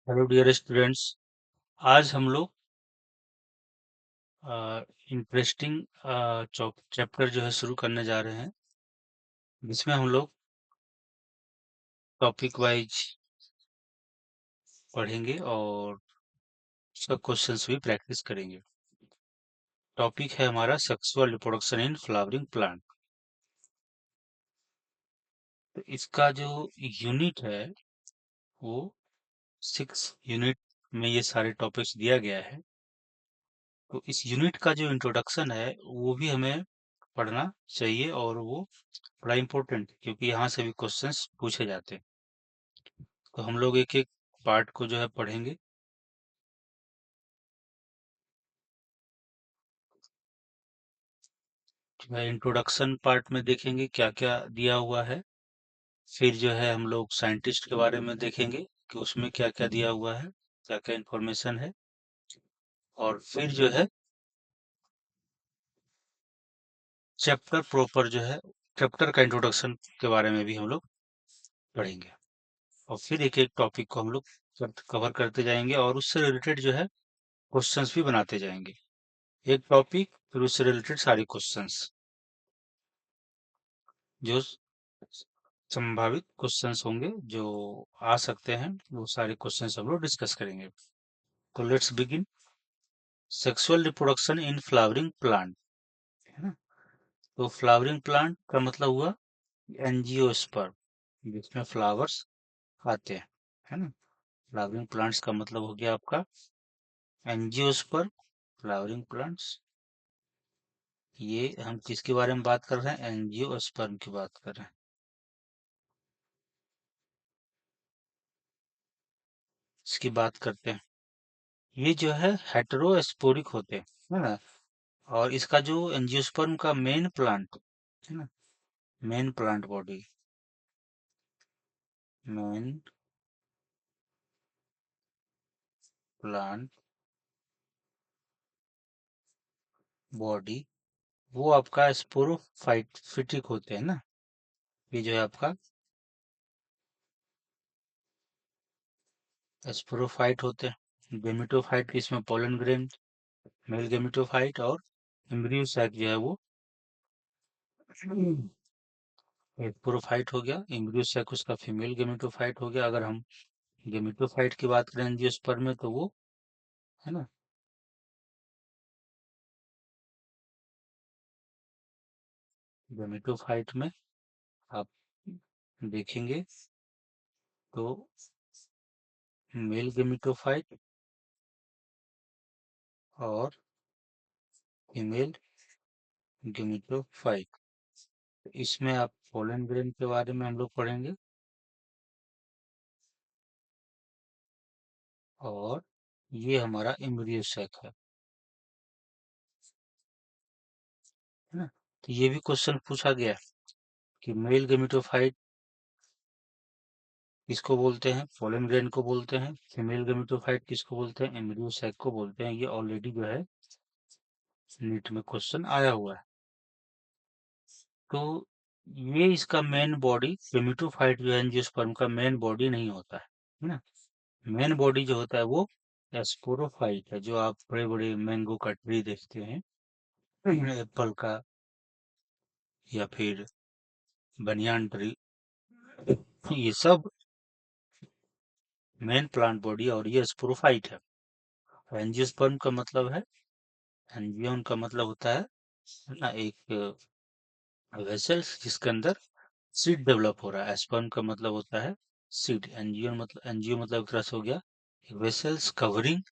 Hello dear students. आज हम लोग इंटरेस्टिंग चैप्टर जो है शुरू करने जा रहे हैं, जिसमें हम लोग टॉपिक वाइज पढ़ेंगे और उसका क्वेश्चंस भी प्रैक्टिस करेंगे। टॉपिक है हमारा sexual reproduction in flowering plant. तो इसका जो यूनिट है वो 6 यूनिट में ये सारे टॉपिक्स दिया गया है। तो इस यूनिट का जो इंट्रोडक्शन है वो भी हमें पढ़ना चाहिए, और वो बड़ा इम्पोर्टेंट है क्योंकि यहाँ से भी क्वेश्चंस पूछे जाते हैं। तो हम लोग एक एक पार्ट को जो है पढ़ेंगे। इंट्रोडक्शन पार्ट में देखेंगे क्या क्या दिया हुआ है। फिर जो है हम लोग साइंटिस्ट के बारे में देखेंगे कि उसमें क्या क्या दिया हुआ है, क्या क्या इंफॉर्मेशन है। और फिर जो है चैप्टर प्रॉपर जो है, चैप्टर का इंट्रोडक्शन के बारे में भी हम लोग पढ़ेंगे। और फिर एक एक टॉपिक को हम लोग कवर करते जाएंगे और उससे रिलेटेड जो है क्वेश्चंस भी बनाते जाएंगे। एक टॉपिक फिर उससे रिलेटेड सारे क्वेश्चंस जो संभावित क्वेश्चंस होंगे जो आ सकते हैं, वो सारे क्वेश्चंस हम लोग डिस्कस करेंगे। तो let's begin. Sexual reproduction in flowering plant, है ना। तो फ्लावरिंग प्लांट का मतलब हुआ एंजियोस्पर्म, जिसमें फ्लावर्स आते हैं, है ना। फ्लावरिंग प्लांट्स का मतलब हो गया आपका एंजियोस्पर्म, फ्लावरिंग प्लांट्स। ये हम किसके बारे में बात कर रहे हैं? एंजियोस्पर्म की बात कर रहे हैं। इसकी बात करते हैं। ये जो है हेटेरोस्पोरिक होते हैं, है ना। और इसका जो एंजियोस्पर्म का मेन प्लांट, है ना, main plant body, main plant body, वो आपका स्पोरोफाइटिक होते हैं ना। ये जो है आपका स्पोरोफाइट होते हैं। गेमिटोफाइट इसमें पोलन ग्रेन, मेल गेमिटोफाइट, और एम्ब्रियो सैक जो है वो स्पोरोफाइट हो गया। एम्ब्रियो सैक उसका फीमेल गेमिटोफाइट हो गया। अगर हम गेमिटोफाइट की बात करें एंजियोस्पर्म में, तो वो, है ना, गेमिटोफाइट में आप देखेंगे तो मेल गेमिटोफाइट और फीमेल गेमिटोफाइट। इसमें आप पोलन ग्रेन के बारे में हम लोग पढ़ेंगे, और ये हमारा एम्ब्रियो सैक है ना। तो ये भी क्वेश्चन पूछा गया है कि मेल गेमिटोफाइट किसको बोलते हैं? पोलन ग्रेन को बोलते हैं। फीमेल गेमिटोफाइट किसको बोलते हैं? एम्ब्रियो सैक को बोलते हैं। ये ऑलरेडी जो है नीट में क्वेश्चन आया हुआ है। तो ये इसका मेन बॉडी, गेमिटोफाइट जो है एंजियोस्पर्म का मेन बॉडी नहीं होता है ना। मेन बॉडी जो होता है वो स्पोरोफाइट है, जो आप बड़े बड़े मैंगो का ट्री देखते हैं, एप्पल का, या फिर बनियान ट्री, ये सब मेन प्लांट बॉडी, और ये स्पोरोफाइट है। एंजियोस्पर्म का मतलब है, एंजियोन का मतलब होता है ना, एक वेसल्स जिसके अंदर सीड डेवलप हो रहा है। स्पर्म का मतलब होता है सीड। एंजियो मतलब एक तरह से हो गया एक वेसल्स कवरिंग,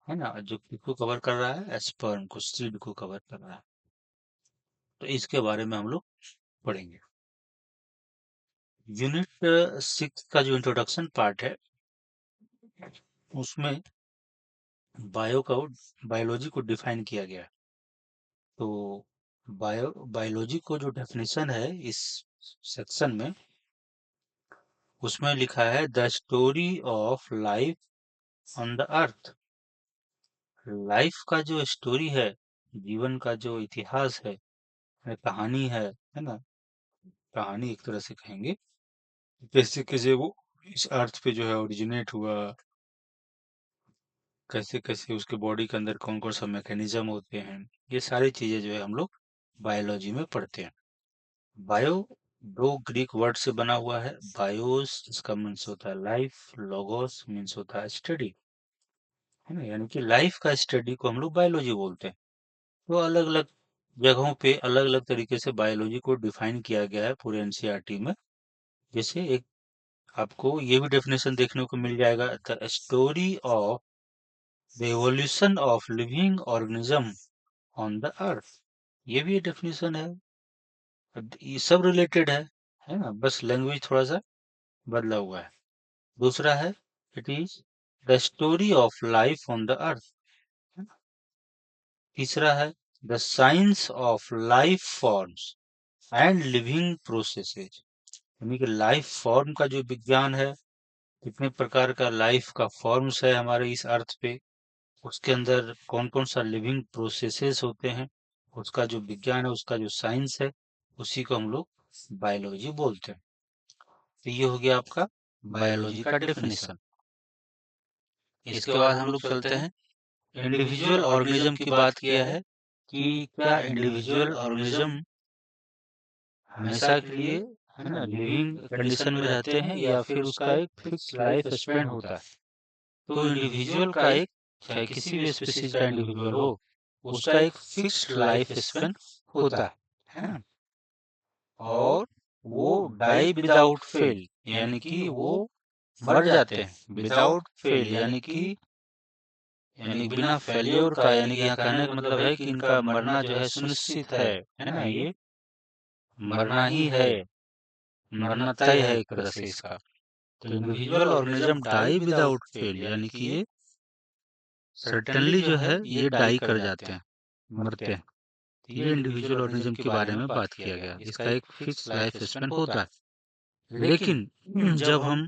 है ना, जो किसको कवर कर रहा है? स्पर्म को, सीड को कवर कर रहा है। तो इसके बारे में हम लोग पढ़ेंगे। यूनिट 6 का जो इंट्रोडक्शन पार्ट है, उसमें बायोलॉजी को डिफाइन किया गया है। तो बायोलॉजी को जो डेफिनेशन है इस सेक्शन में, उसमें लिखा है the story of life on the earth. Life का जो स्टोरी है, जीवन का जो इतिहास है, कहानी है ना, कहानी एक तरह से कहेंगे, जैसे कैसे वो इस अर्थ पे जो है ओरिजिनेट हुआ, कैसे कैसे उसके बॉडी के अंदर कौन कौन सा मैकेनिज्म होते हैं, ये सारी चीजें जो है हम लोग बायोलॉजी में पढ़ते हैं। बायो दो ग्रीक वर्ड से बना हुआ है। बायोस इसका मीन्स होता है लाइफ, लोगोस मीन्स होता है स्टडी, है ना, यानी कि लाइफ का स्टडी को हम लोग बायोलॉजी बोलते हैं। तो अलग अलग जगहों पे अलग अलग तरीके से बायोलॉजी को डिफाइन किया गया है पूरे एनसीईआरटी में। जैसे एक आपको ये भी डेफिनेशन देखने को मिल जाएगा, the story of the evolution of living organism on the earth. ये भी डेफिनेशन है। अब ये सब रिलेटेड है ना, बस लैंग्वेज थोड़ा सा बदला हुआ है। दूसरा है, it is the story of life on the earth. तीसरा है, the science of life forms and living processes, यानी कि लाइफ फॉर्म का जो विज्ञान है, कितने प्रकार का लाइफ का फॉर्म्स है हमारे इस अर्थ पे, उसके अंदर कौन कौन सा लिविंग प्रोसेसेस होते हैं, उसका जो विज्ञान है, उसका जो साइंस है, उसी को हम लोग बायोलॉजी बोलते हैं। तो ये हो गया आपका बायोलॉजी का डेफिनेशन। इसके बाद हम लोग चलते हैं, इंडिविजुअल ऑर्गेनिज्म की बात किया है कि क्या इंडिविजुअल ऑर्गेनिज्म हमेशा के लिए, है ना, लिविंग कंडीशन में रहते हैं या फिर उसका एक फिक्स लाइफ स्पेन होता है। तो इंडिविजुअल का एक, चाहे किसी भी स्पीशीज का इंडिविजुअल हो, उसका एक फिक्स्ड लाइफ स्पेन होता है ना, और वो डाई विदाउट फेल, यानी कि वो मर जाते हैं विदाउट फेल, यानी बिना फेल्योर का, यानी कि यहाँ कहने का मतलब है कि इनका मरना जो है सुनिश्चित है ना, ये मरना ही है, मरना तय है एक तरह से इसका। तो individual organism die without fail, यानी कि ये सर्टेनली जो है ये डाई कर जाते हैं, मरते हैं। तो ये इंडिविजुअल ऑर्गेनिज्म के बारे में बात किया गया, इसका एक फिक्स लाइफ स्पेन होता है। लेकिन जब हम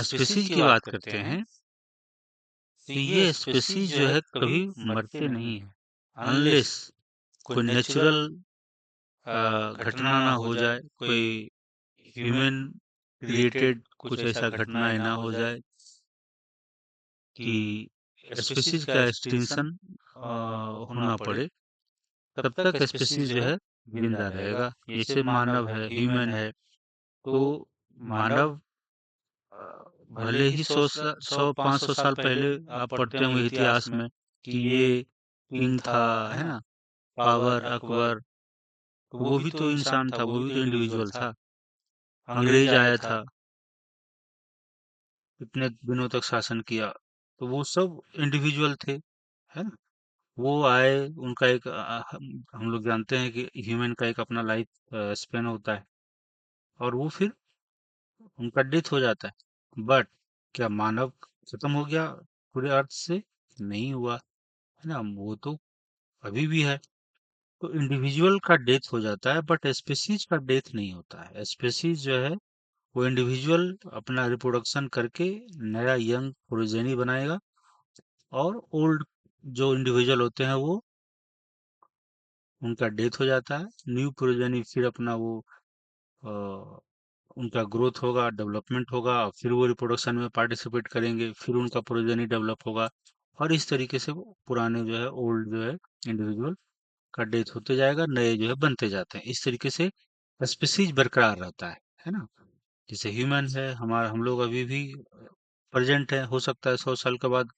स्पीसीज की बात करते हैं, तो ये स्पीसीज जो है कभी मरते नहीं है, अनलेस कोई नेचुरल घटना ना हो जाए, कोई ह्यूमन क्रिएटेड कुछ ऐसा घटनाएं ना हो जाए कि स्पीसीज का एक्सटिंक्शन होना पड़े, तब तक स्पीसीज जो है जिंदा रहेगा। जैसे मानव है, ह्यूमन है, तो मानव अ, भले ही 100-500 साल पहले आप पढ़ते होंगे इतिहास में कि ये किंग था, है ना, बाबर, अकबर, तो वो भी तो इंसान था, वो भी तो इंडिविजुअल था। अंग्रेज आया था, इतने दिनों तक शासन किया, तो वो सब इंडिविजुअल थे, है ना। वो आए, उनका एक हम लोग जानते हैं कि ह्यूमन का एक अपना लाइफ स्पेन होता है, और वो फिर उनका डेथ हो जाता है। बट क्या मानव खत्म हो गया पूरे अर्थ से? नहीं हुआ, है ना, वो तो अभी भी है। तो इंडिविजुअल का डेथ हो जाता है, बट स्पीसीज का डेथ नहीं होता है। स्पीसीज जो है वो इंडिविजुअल अपना रिप्रोडक्शन करके नया यंग प्रोजेनी बनाएगा, और ओल्ड जो इंडिविजुअल होते हैं वो, उनका डेथ हो जाता है। न्यू प्रोजेनी फिर अपना वो अ, उनका ग्रोथ होगा, डेवलपमेंट होगा, फिर वो रिप्रोडक्शन में पार्टिसिपेट करेंगे, फिर उनका प्रोजेनी डेवलप होगा, और इस तरीके से वो पुराने जो है, ओल्ड जो है इंडिविजुअल का डेथ होते जाएगा, नए जो है बनते जाते हैं। इस तरीके से स्पीसीज बरकरार रहता है ना। जैसे ह्यूमन है, हमारा हम लोग अभी भी प्रेजेंट है, हो सकता है 100 साल के बाद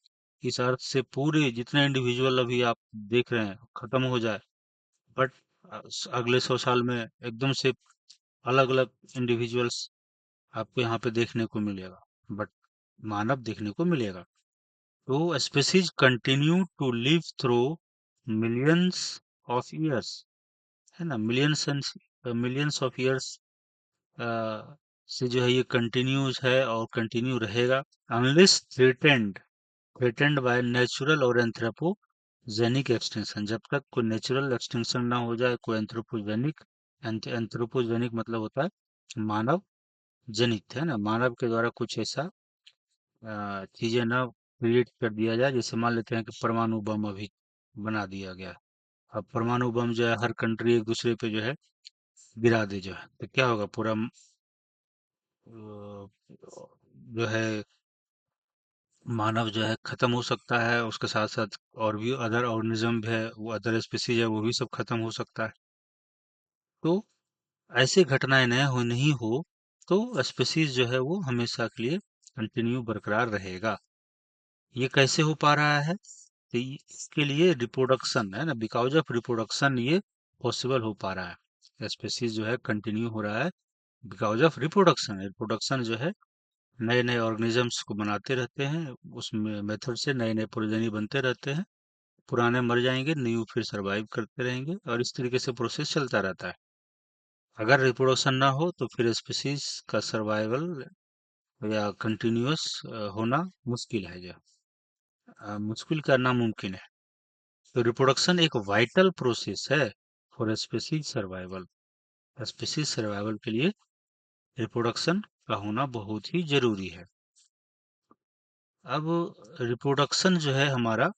इस अर्थ से पूरे जितने इंडिविजुअल अभी आप देख रहे हैं खत्म हो जाए, बट अगले 100 साल में एकदम से अलग अलग इंडिविजुअल्स आपको यहाँ पे देखने को मिलेगा, बट मानव देखने को मिलेगा। तो species continue to live through millions of years, है ना, मिलियंस ऑफ ईयर्स से जो है ये कंटिन्यूस है और कंटिन्यू रहेगा, अनलेस थ्रेटेंड बाय नेचुरल और एंथ्रोपोजेनिक एक्सटिंक्शन। जब तक कोई नेचुरल एक्सटिंक्शन ना हो जाए, कोई एंथ्रोपोजेनिक, एंथ्रोपोजेनिक मतलब होता है मानव जनित, है ना, मानव के द्वारा कुछ ऐसा चीजें ना क्रिएट कर दिया जाए। जैसे मान लेते हैं कि परमाणु बम अभी बना दिया गया, अब परमाणु बम जो है हर कंट्री एक दूसरे पे जो है गिरा दे, जो है तो क्या होगा, पूरा जो है मानव जो है खत्म हो सकता है, उसके साथ साथ और भी अदर ऑर्गेनिज्म भी है, वो अदर स्पीसीज है, वो भी सब खत्म हो सकता है। तो ऐसी घटनाएं न हो नहीं हो तो स्पीसीज जो है वो हमेशा के लिए कंटिन्यू बरकरार रहेगा। ये कैसे हो पा रहा है? तो इसके लिए रिप्रोडक्शन है ना, बिकॉज ऑफ रिप्रोडक्शन ये पॉसिबल हो पा रहा है। स्पीसीज जो है कंटिन्यू हो रहा है बिकॉज ऑफ रिप्रोडक्शन। रिप्रोडक्शन जो है नए नए ऑर्गेनिजम्स को बनाते रहते हैं, उसमें मेथड से नए नए प्रोजेनी बनते रहते हैं। पुराने मर जाएंगे, न्यू फिर सरवाइव करते रहेंगे और इस तरीके से प्रोसेस चलता रहता है। अगर रिप्रोडक्शन ना हो तो फिर स्पीसीज का सर्वाइवल या कंटिन्यूअस होना मुश्किल है, जो मुश्किल करना मुमकिन है। तो रिप्रोडक्शन एक वाइटल प्रोसेस है for species survival. Species survival के लिए रिप्रोडक्शन का होना बहुत ही जरूरी है। अब रिप्रोडक्शन जो है हमारा,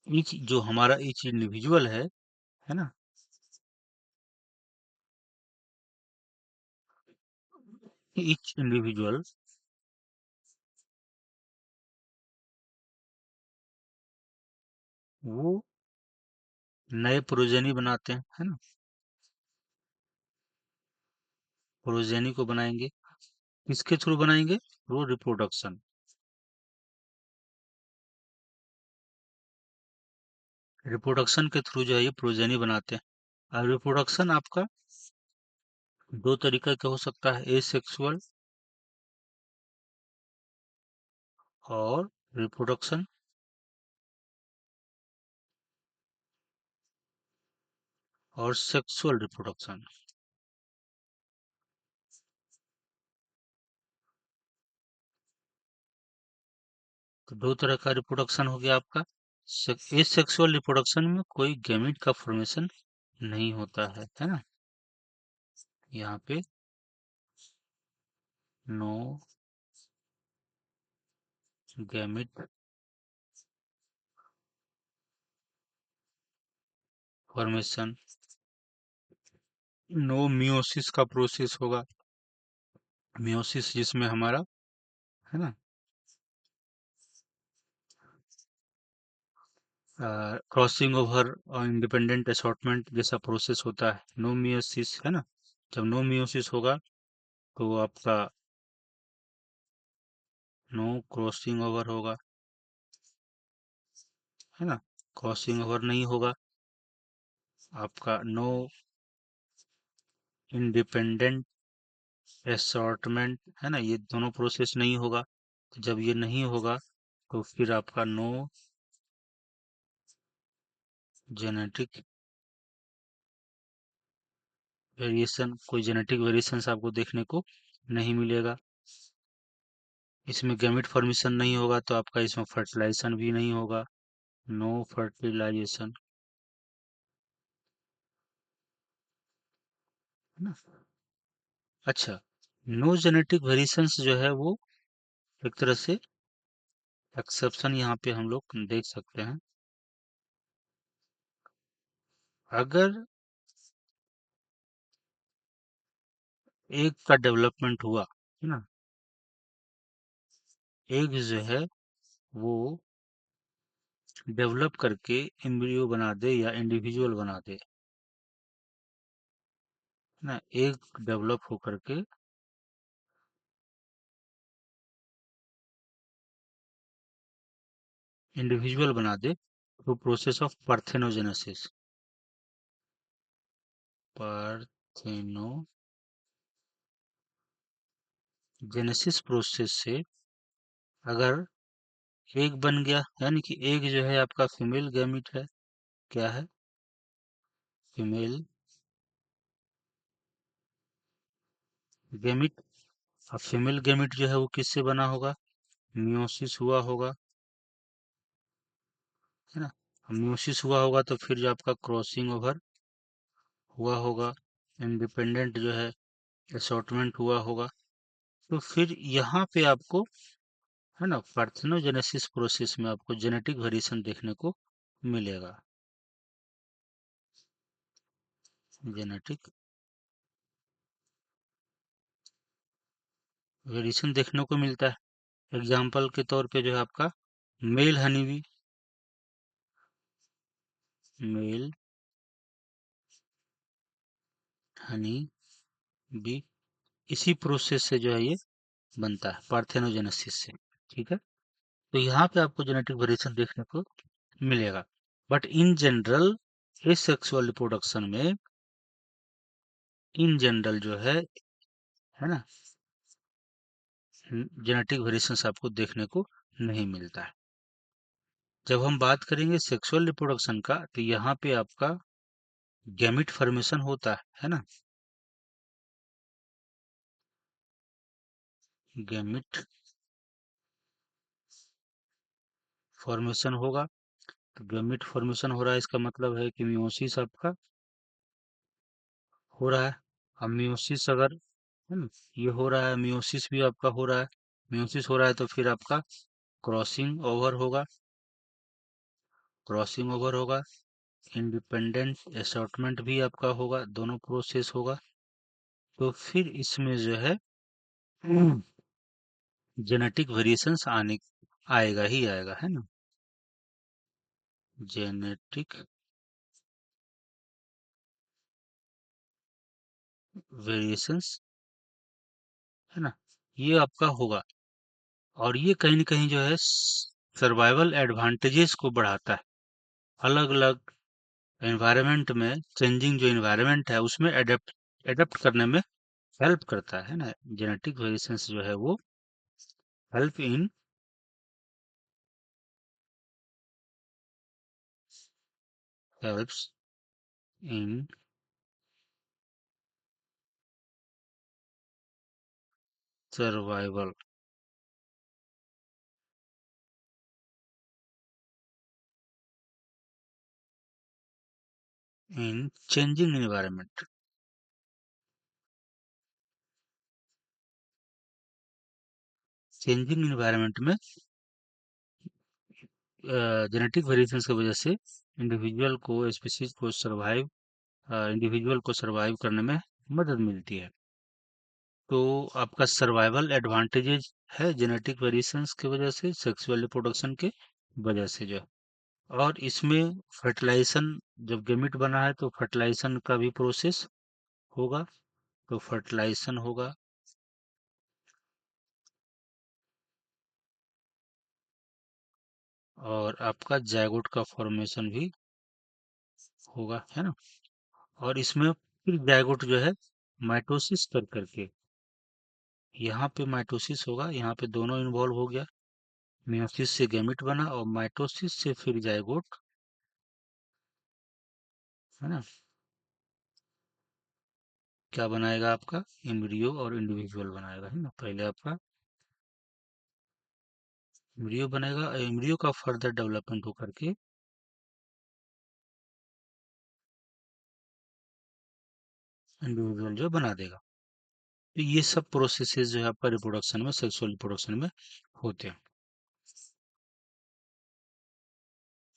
ईच जो हमारा ईच इंडिविजुअल है ना, ईच इंडिविजुअल वो नए प्रोजेनी बनाते हैं, है ना। प्रोजेनी को बनाएंगे, किसके थ्रू बनाएंगे? Through reproduction. रिप्रोडक्शन के थ्रू जो है ये प्रोजेनी बनाते हैं। और रिप्रोडक्शन आपका दो तरीके का हो सकता है, एसेक्सुअल और रिप्रोडक्शन, और सेक्सुअल रिप्रोडक्शन। तो दो तरह का रिप्रोडक्शन हो गया आपका। एसेक्सुअल रिप्रोडक्शन में कोई गैमीट का फॉर्मेशन नहीं होता है ना। यहाँ पे no gamete formation, no meiosis का प्रोसेस होगा। मियोसिस जिसमें हमारा, है ना, क्रॉसिंग ओवर और इंडिपेंडेंट असॉर्टमेंट जैसा प्रोसेस होता है। नो मियोसिस, है ना। जब नो मियोसिस होगा तो आपका नो क्रॉसिंग ओवर होगा, है ना। क्रॉसिंग ओवर नहीं होगा, आपका नो इंडिपेंडेंट असॉर्टमेंट, है ना। ये दोनों प्रोसेस नहीं होगा। तो जब ये नहीं होगा तो फिर आपका नो जेनेटिक वेरिएशन, कोई जेनेटिक वेरिएशन आपको देखने को नहीं मिलेगा। इसमें गैमेट फॉर्मेशन नहीं होगा तो आपका इसमें फर्टिलाइजेशन भी नहीं होगा। नो फर्टिलाइजेशन, है ना। अच्छा, नो जेनेटिक वेरिएशंस जो है वो एक तरह से एक्सेप्शन यहाँ पे हम लोग देख सकते हैं। अगर एग का डेवलपमेंट हुआ, है ना, एग जो है वो डेवलप करके एम्ब्रियो बना दे या इंडिविजुअल बना दे, है ना। एग डेवलप होकर के इंडिविजुअल बना दे through process of parthenogenesis. Parthenogenesis process से अगर एग बन गया, यानी कि एग जो है आपका फीमेल गैमिट है। क्या है? Female gamete. अब फीमेल गैमिट जो है वो किससे बना होगा? मियोसिस हुआ होगा, है ना। मियोसिस हुआ होगा तो फिर जो आपका क्रॉसिंग ओवर हुआ होगा, इंडिपेंडेंट जो है असॉर्टमेंट हुआ होगा। तो फिर यहाँ पे आपको, है ना, पार्थेनोजेनेसिस प्रोसेस में आपको जेनेटिक वेरिएशन देखने को मिलेगा। जेनेटिक वेरिएशन देखने को मिलता है। एग्जाम्पल के तौर पे जो है आपका male honey bee, male honey bee इसी प्रोसेस से जो है ये बनता है, पार्थेनोजेनेसिस से। ठीक है, तो यहाँ पे आपको जेनेटिक वेरिएशन देखने को मिलेगा। बट इन जनरल इस सेक्सुअल रिप्रोडक्शन में इन जनरल जो है ना, जेनेटिक वेरिएशंस आपको देखने को नहीं मिलता है। जब हम बात करेंगे सेक्सुअल रिप्रोडक्शन का, तो यहाँ पे आपका गैमिट फॉर्मेशन होता है ना, गैमिट फॉर्मेशन होगा। तो गैमिट फॉर्मेशन हो रहा है, इसका मतलब है कि मियोसिस आपका हो रहा है। अब मियोसिस अगर है ना, ये हो रहा है, मियोसिस भी आपका हो रहा है। मियोसिस हो रहा है तो फिर आपका क्रॉसिंग ओवर होगा, क्रॉसिंग ओवर होगा, इंडिपेंडेंट असॉर्टमेंट भी आपका होगा, दोनों प्रोसेस होगा। तो फिर इसमें जो है जेनेटिक वेरिएशंस आने आएगा ही आएगा, है ना, जेनेटिक वेरिएशंस, है ना, ये आपका होगा। और ये कहीं न कहीं जो है सर्वाइवल एडवांटेजेस को बढ़ाता है। अलग अलग एनवायरनमेंट में, चेंजिंग जो एनवायरनमेंट है उसमें एडेप्ट एडेप्ट करने में हेल्प करता है ना। जेनेटिक वेरिएशंस जो है वो help in helps in survival in changing environment. Changing environment में जेनेटिक वेरिएशंस की वजह से इंडिविजुअल को, स्पीशीज को सरवाइव इंडिविजुअल को सरवाइव करने में मदद मिलती है। तो आपका सर्वाइवल एडवांटेजेस है जेनेटिक वेरिएशंस की वजह से, सेक्सुअल रिप्रोडक्शन के वजह से जो है। और इसमें फर्टिलाइजेशन, जब गेमिट बना है तो फर्टिलाइजेशन का भी प्रोसेस होगा। तो फर्टिलाइजेशन होगा और आपका जायगोट का फॉर्मेशन भी होगा, है ना। और इसमें फिर जायगोट जो है माइटोसिस कर करके, यहाँ पे माइटोसिस होगा, यहाँ पे दोनों इन्वॉल्व हो गया। मियोसिस से गैमिट बना और माइटोसिस से फिर जायगोट, है ना, क्या बनाएगा आपका एम्ब्रियो और इंडिविजुअल बनाएगा, है ना। पहले आपका एम्ब्रियो बनेगा, एम्ब्रियो का फर्दर डेवलपमेंट होकर के इंडिविजुअल जो बना देगा। तो ये सब प्रोसेसेस जो है आपका रिप्रोडक्शन में, सेक्सुअल रिप्रोडक्शन में होते हैं।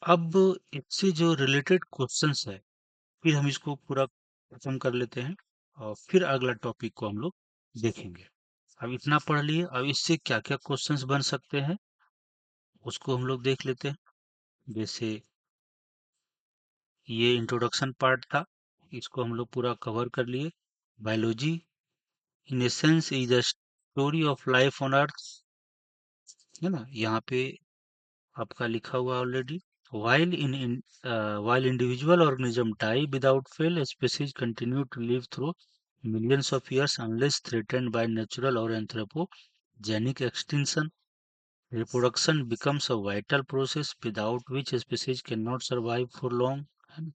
अब इससे जो रिलेटेड क्वेश्चंस है, फिर हम इसको पूरा खत्म कर लेते हैं और फिर अगला टॉपिक को हम लोग देखेंगे। अब इतना पढ़ लिए, अब इससे क्या क्या क्वेश्चंस बन सकते हैं उसको हम लोग देख लेते हैं। जैसे ये इंट्रोडक्शन पार्ट था, इसको हम लोग पूरा कवर कर लिए। Biology in essence is the story of life on अर्थ, है ना, यहाँ पे आपका लिखा हुआ already. while in, in while individual organism die without fail, species continue to live through millions of years unless threatened by natural or anthropogenic extinction. Reproduction becomes a vital process without which species cannot survive for long, है ना।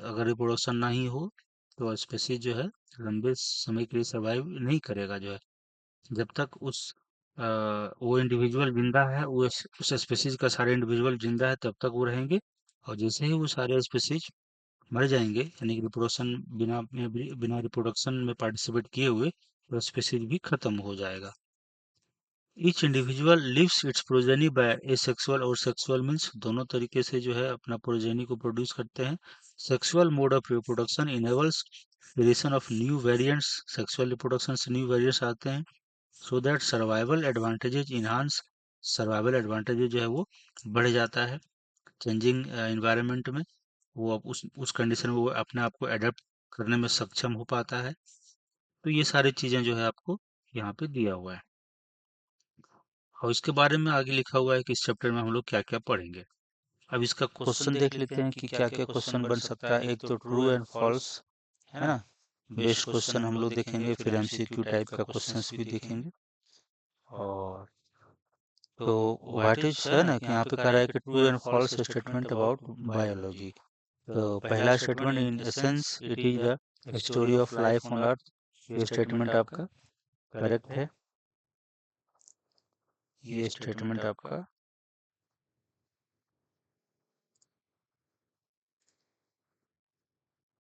अगर reproduction नहीं हो तो species जो है लंबे समय के लिए सरवाइव नहीं करेगा जो है। जब तक वो इंडिविजुअल जिंदा है, वो उस स्पेसीज का सारे इंडिविजुअल जिंदा है तब तक वो रहेंगे। और जैसे ही वो सारे स्पेसीज मर जाएंगे, यानी कि रिप्रोडक्शन बिना रिप्रोडक्शन में पार्टिसिपेट किए हुए, तो स्पेसीज भी खत्म हो जाएगा। Each individual lives its progeny by asexual और सेक्सुअल मीन्स, दोनों तरीके से जो है अपना प्रोजेनी को प्रोड्यूस करते हैं। Sexual mode of reproduction enables creation of new variants, sexual reproduction से न्यू वेरिएंट्स आते हैं। So that survival advantages enhance, survival advantages जो है वो बढ़ जाता है चेंजिंग एनवायरनमेंट में। वो अब उस कंडीशन में वो अपने आप को अडेप्ट करने में सक्षम हो पाता है। तो ये सारी चीजें जो है आपको यहाँ पे दिया हुआ है, और इसके बारे में आगे लिखा हुआ है कि इस चैप्टर में हम लोग क्या क्या पढ़ेंगे। अब इसका क्वेश्चन देख लेते हैं कि क्या क्या क्वेश्चन बन सकता है। एक तो ट्रू एंड फॉल्स है ना, बेस्ड क्वेश्चन हम लोग देखेंगे, फिर एमसीक्यू टाइप का क्वेश्चंस भी देखेंगे। और तो व्हाट इज है ना कि यहाँ पे कह रहा है कि true and false statement about biology. तो पहला statement, in essence it is the story of life on earth. ये स्टेटमेंट आपका करेक्ट है, ये स्टेटमेंट आपका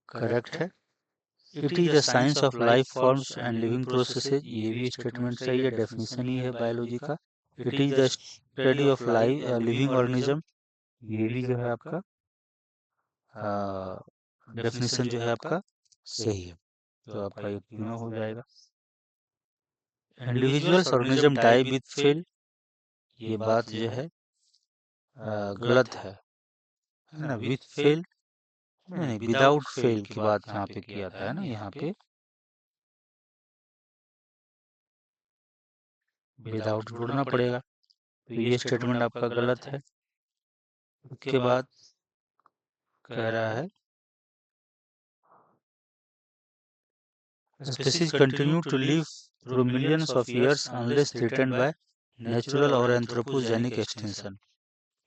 करेक्ट है। It is the science of life forms and living processes, ये भी स्टेटमेंट सही है, डेफिनेशन ही है बायोलॉजी का। It is the study of life living organism, ये भी जो है आपका डेफिनेशन जो है आपका सही है। तो आपका ये तीनों हो जाएगा। Individuals organism die with fail, ये बात जो है गलत है ना। विथ फेल नहीं, विदाउट फेल की बात यहाँ पे किया था है ना, यहाँ पे विदाउट जोड़ना पड़ेगा। तो ये स्टेटमेंट आपका गलत है। उसके बाद कह रहा है species continue to live through millions of years unless threatened by natural और anthropogenic extinction,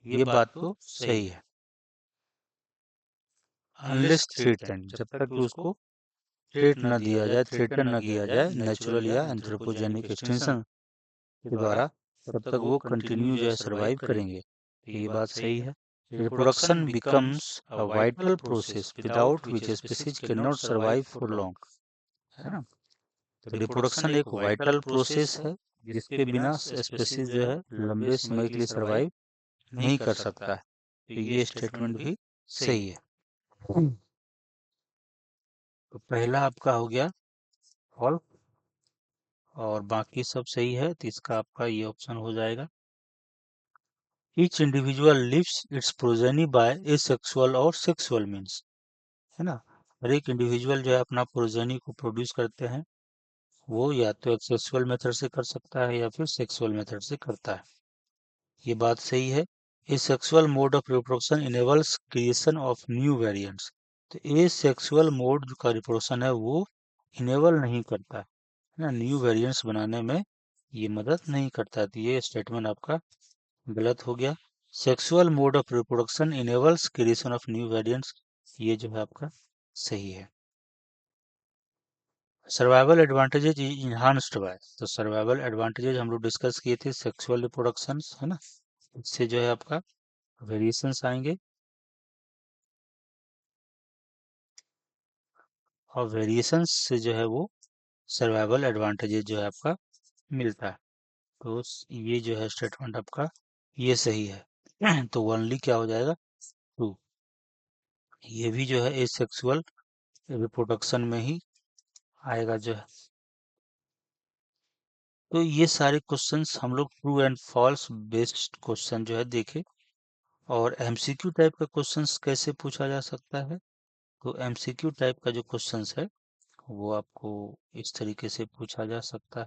ये बात तो सही है। अनलेस थ्रेटन, जब तक कि उसको थ्रेट न दिया जाए, थ्रेटन न किया जाए नेचुरल या एंथ्रोपोजेनिक एक्सटेंशन के द्वारा, तब तक वो कंटिन्यू जो है सरवाइव करेंगे। तो ये बात सही है। Reproduction becomes a vital process without which species can not survive for long, है ना। तो रिप्रोडक्शन एक वाइटल प्रोसेस है जिसके बिना स्पीसीज जो है लंबे समय के लिए सरवाइव नहीं कर सकता है। तो ये स्टेटमेंट भी सही है। तो पहला आपका हो गया फॉल्स, और बाकी सब सही है, तो इसका आपका ये ऑप्शन हो जाएगा। Each individual lives its progeny by asexual और सेक्सुअल मीन्स, है ना। हर एक इंडिविजुअल जो है अपना प्रोजेनी को प्रोड्यूस करते हैं, वो या तो एक सेक्सुअल मेथड से कर सकता है या फिर सेक्सुअल मेथड से करता है, ये बात सही है। ए sexual mode of reproduction enables creation of new variants, तो ए सेक्सुअल मोड का रिप्रोडक्शन है वो इनेबल नहीं करता है ना, न्यू वेरिएंट्स बनाने में ये मदद नहीं करता है। तो ये स्टेटमेंट आपका गलत हो गया। Sexual mode of reproduction enables creation of new variants, ये जो है आपका सही है। सर्वाइवल एडवांटेजेज इन्हांस्ड बाय, तो सर्वाइवल एडवांटेजेज हम लोग डिस्कस किए थे सेक्सुअल रिप्रोडक्शन, है ना। इससे जो है आपका वेरिएशंस आएंगे, और वेरिएशंस से जो है वो सर्वाइवल एडवांटेजेस जो है आपका मिलता है। तो ये जो है स्टेटमेंट आपका ये सही है। तो ओनली क्या हो जाएगा, टू। ये भी जो है एसेक्सुअल रिप्रोडक्शन में ही आएगा जो है। तो ये सारे क्वेश्चंस हम लोग true and false based question जो है देखे। और एमसीक्यू टाइप का क्वेश्चंस कैसे पूछा जा सकता है, तो एमसीक्यू टाइप का जो क्वेश्चंस है वो आपको इस तरीके से पूछा जा सकता है।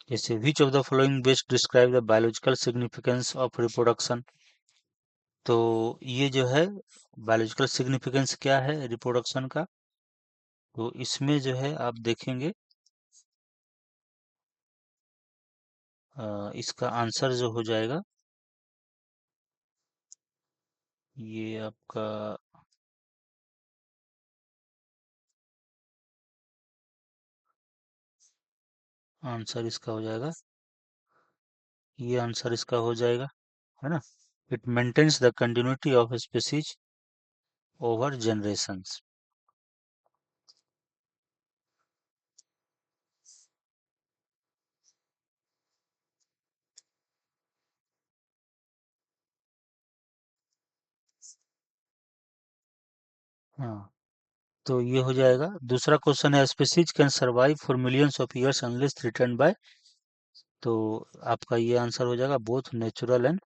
जैसे विच of the following best describe the biological significance of reproduction, तो ये जो है बायोलॉजिकल सिग्निफिकेंस क्या है रिप्रोडक्शन का, तो इसमें जो है आप देखेंगे इसका आंसर जो हो जाएगा, ये आपका आंसर इसका हो जाएगा, ये आंसर इसका हो जाएगा, है ना। It maintains the continuity of species over generations. हाँ, तो ये हो जाएगा। दूसरा क्वेश्चन है species can survive for millions of years unless threatened by. तो आपका ये आंसर हो जाएगा both natural and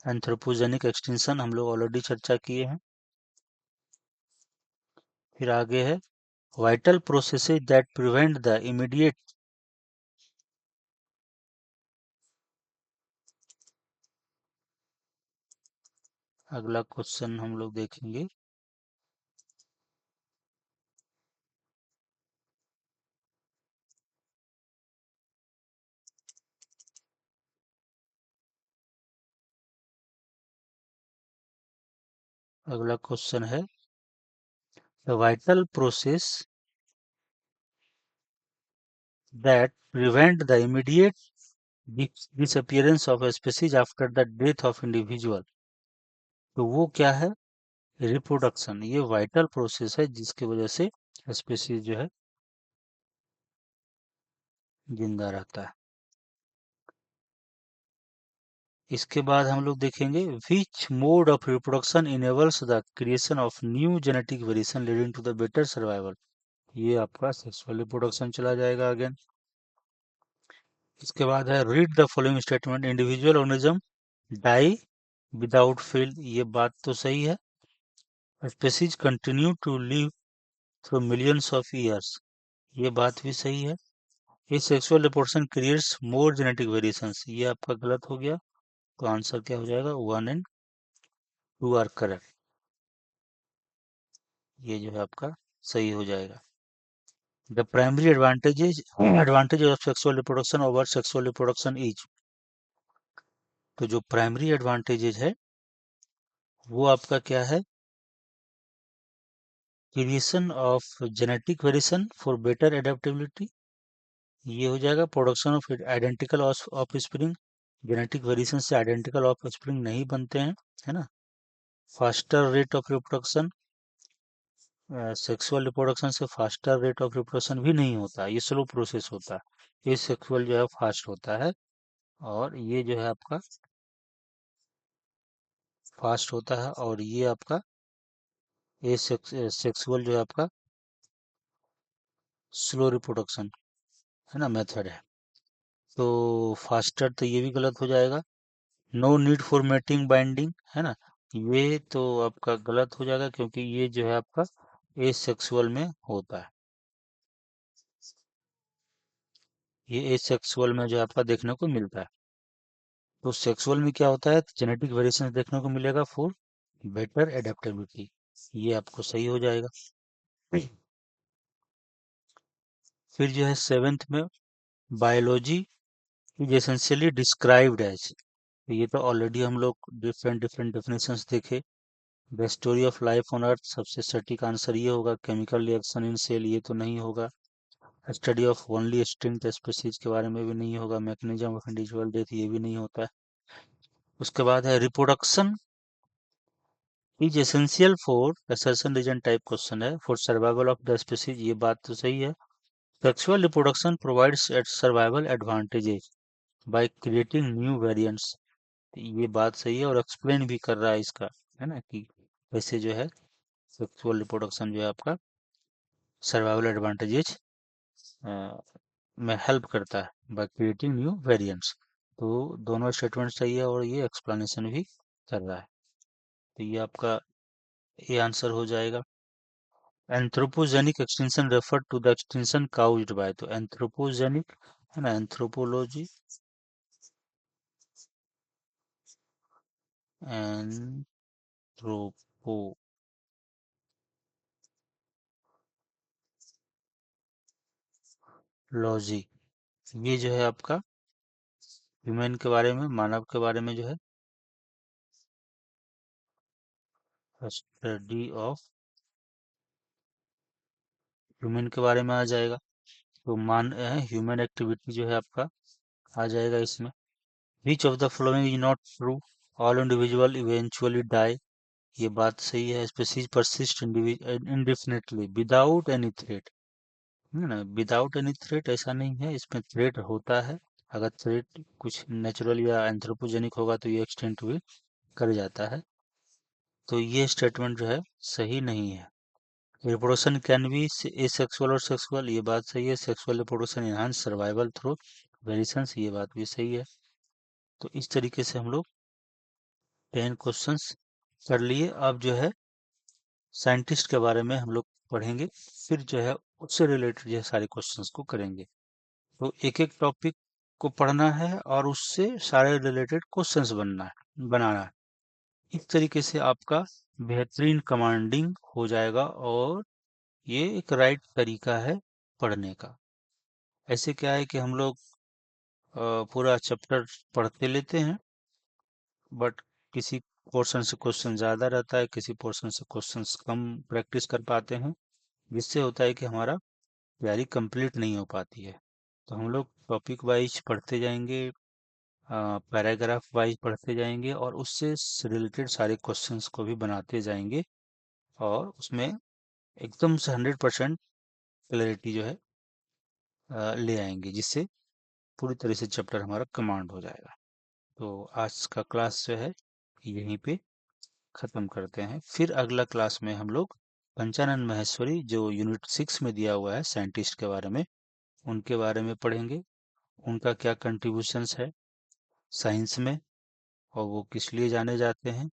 anthropogenic extinction, हम लोग ऑलरेडी चर्चा किए हैं। फिर आगे है vital processes that prevent the immediate. अगला क्वेश्चन हम लोग देखेंगे। अगला क्वेश्चन है the vital process that prevent the immediate disappearance of a species after the death of individual। तो वो क्या है? रिप्रोडक्शन। ये वाइटल प्रोसेस है जिसकी वजह से स्पीसीज जो है जिंदा रहता है। इसके बाद हम लोग देखेंगे which mode of reproduction enables the creation of new genetic variation leading to the better survival. ये आपका सेक्सुअल रिप्रोडक्शन चला जाएगा अगेन। इसके बाद है read the following statement individual organism die without fail. ये बात तो सही है। Species continue to live through millions of years. ये बात भी सही है। ये sexual reproduction creates more genetic variations. ये आपका गलत हो गया। तो आंसर क्या हो जाएगा? 1 एंड 2 आर करेक्ट। ये जो है आपका सही हो जाएगा। The primary advantage of sexual reproduction over sexual reproduction is. तो जो प्राइमरी एडवांटेजेस है वो आपका क्या है? Creation of genetic variation for better adaptability. ये हो जाएगा। Production of identical of spring. Genetic variation से आइडेंटिकल ऑफ स्प्रिंग नहीं बनते हैं, है ना। Faster rate of reproduction. Sexual reproduction से फास्टर रेट ऑफ रिप्रोडक्शन भी नहीं होता, ये स्लो प्रोसेस होता है। ये सेक्सुअल जो है फास्ट होता है। और ये जो है आपका फास्ट होता है, और ये आपका ये सेक्सुअल जो है आपका स्लो रिप्रोडक्शन, है ना, मेथड है। तो फास्टर तो ये भी गलत हो जाएगा। No need for mating binding, है ना। ये तो आपका गलत हो जाएगा क्योंकि ये जो है आपका ए सेक्सुअल में होता है। ये ए सेक्सुअल में जो आपका देखने को मिलता है। तो सेक्सुअल में क्या होता है? जेनेटिक वेरिएशन देखने को मिलेगा फॉर बेटर एडेप्टेबिलिटी। ये आपको सही हो जाएगा। फिर जो है सेवेंथ में biology is essentially described as. ये तो ऑलरेडी हम लोग डिफरेंट डिफरेंट डेफिनेशंस देखे। The story of life on earth, सबसे सटीक आंसर ये होगा। केमिकल रिएक्शन इन सेल, ये तो नहीं होगा। Study of only extinct species के बारे में भी नहीं होगा। मैकेनिज्म ऑफ इंडिविजुअल डेथ, ये भी नहीं होता है। उसके बाद है reproduction is essential for assertion reason type question है for survival of the species. ये बात तो सही है। Sexual reproduction provides at survival advantages by creating new variants. ये बात सही है और एक्सप्लेन भी कर रहा है इसका, है ना, कि कैसे जो है सेक्सुअल रिप्रोडक्शन जो है आपका सर्वाइवल एडवांटेजेस में हेल्प करता है बाय क्रिएटिंग न्यू वेरिएंट्स। तो दोनों स्टेटमेंट सही है और ये एक्सप्लेनेशन भी कर रहा है। तो ये आपका ये आंसर हो जाएगा। Anthropogenic extinction refer to the extinction caused by. तो एंथ्रोपोजेनिक, है ना, एंथ्रोपोलॉजी एंथ्रोपोलॉजी, ये जो है आपका ह्यूमन के बारे में, मानव के बारे में जो है स्टडी ऑफ ह्यूमन के बारे में आ जाएगा। तो मान ह्यूमन एक्टिविटी जो है आपका आ जाएगा इसमें। Which of the following is not true? All individual eventually die. ये बात सही है। Species persist indefinitely without any threat, है ना। विदाउट एनी थ्रेट ऐसा नहीं है, इसमें थ्रेट होता है। अगर थ्रेट कुछ नेचुरल या एंथ्रोपोजेनिक होगा तो ये एक्सटेंट भी कर जाता है। तो ये स्टेटमेंट जो है सही नहीं है। रिप्रोडक्शन कैन बी एसेक्सुअल और सेक्सुअल, ये बात सही है। Sexual reproduction enhance survival through variations, ये बात भी सही है। तो इस तरीके से हम लोग 10 क्वेश्चंस कर लिए। अब जो है साइंटिस्ट के बारे में हम लोग पढ़ेंगे, फिर जो है उससे रिलेटेड जो है सारे क्वेश्चंस को करेंगे। तो एक एक टॉपिक को पढ़ना है और उससे सारे रिलेटेड क्वेश्चंस बनाना है। इस तरीके से आपका बेहतरीन कमांडिंग हो जाएगा, और ये एक राइट तरीका है पढ़ने का। ऐसे क्या है कि हम लोग पूरा चैप्टर पढ़ते लेते हैं, बट किसी पोर्शन से क्वेश्चन ज्यादा रहता है, किसी पोर्शन से क्वेश्चंस कम प्रैक्टिस कर पाते हैं, जिससे होता है कि हमारा तैयारी कंप्लीट नहीं हो पाती है। तो हम लोग टॉपिक वाइज पढ़ते जाएंगे, पैराग्राफ वाइज पढ़ते जाएंगे, और उससे रिलेटेड सारे क्वेश्चंस को भी बनाते जाएंगे, और उसमें एकदम से 100% क्लैरिटी जो है ले आएंगे, जिससे पूरी तरह से चैप्टर हमारा कमांड हो जाएगा। तो आज का क्लास जो है यहीं पे खत्म करते हैं। फिर अगला क्लास में हम लोग पंचानन महेश्वरी, जो यूनिट 6 में दिया हुआ है साइंटिस्ट के बारे में, उनके बारे में पढ़ेंगे। उनका क्या कंट्रीब्यूशंस है साइंस में, और वो किस लिए जाने जाते हैं,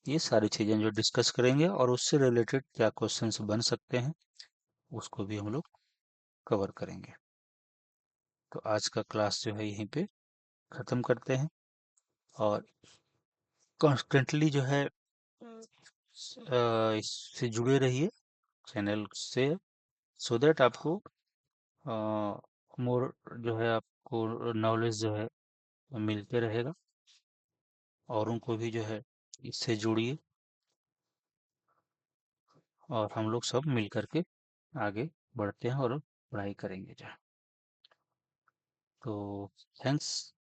ये सारी चीजें जो डिस्कस करेंगे, और उससे रिलेटेड क्या क्वेश्चंस बन सकते हैं उसको भी हम लोग कवर करेंगे। तो आज का क्लास जो है यहीं पे खत्म करते हैं, और कॉन्स्टेंटली जो है इससे जुड़े रहिए चैनल से, सो दैट आपको मोर जो है आपको नॉलेज जो है मिलते रहेगा। औरों को भी जो है इससे जोड़िए, और हम लोग सब मिल करके आगे बढ़ते हैं और पढ़ाई करेंगे जो। तो थैंक्स,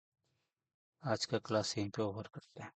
आज का क्लास यहीं पे ओवर करते हैं।